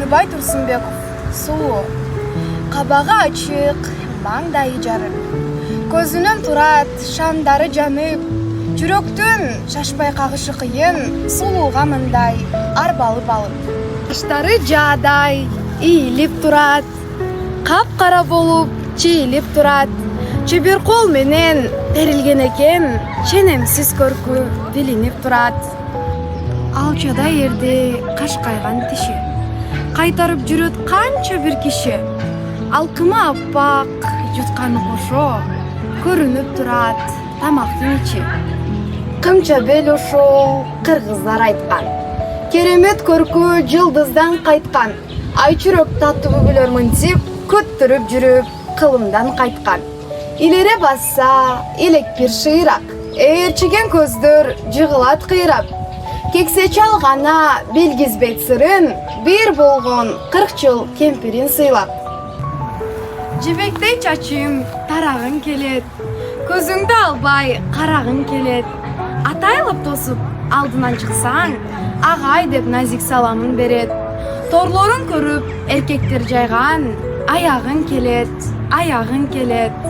Турбай Турсунбеков. Суу. Кабагы ачык, маңдайы жарык. Көзүнөн турат, шамдары жанып. Жүрөктүн шашпай кагышы кыйын, сулууга мындай арбалып алып. Каштары жаадай, ийилип турат. Капкара болуп, чийилип турат. Чебер кол менен терилген экен, ченемсиз көркү билинип турат. Алчада эрде кашкайган тиши, кайтарып жүрөт канча бир киши. Алкымы аппак, жутканы кошо, көрүнүп турат тамактын ичи. Кымча бел ошол кыргыздар айткан, керемет көркү жылдыздан кайткан. Айчүрөк таттыбы билер мынтип, көттүрүп жүрүп кылымдан кайткан. Илере басса, элекпир шыйрак, ээрчиген көздөр жыгылат кыйрап. Кексе чалгана белгизбейт сырын, бир болгон 40 жыл кемпирин сыйлап. Жибектей чачым тарагын келет, көзүңдү албай карагын келет. Атайлып тосуп алдынан чыксаң, агай деп назик саламын берет. Торлорун көрүп эркектер жайган, аягын келет, аягын келет.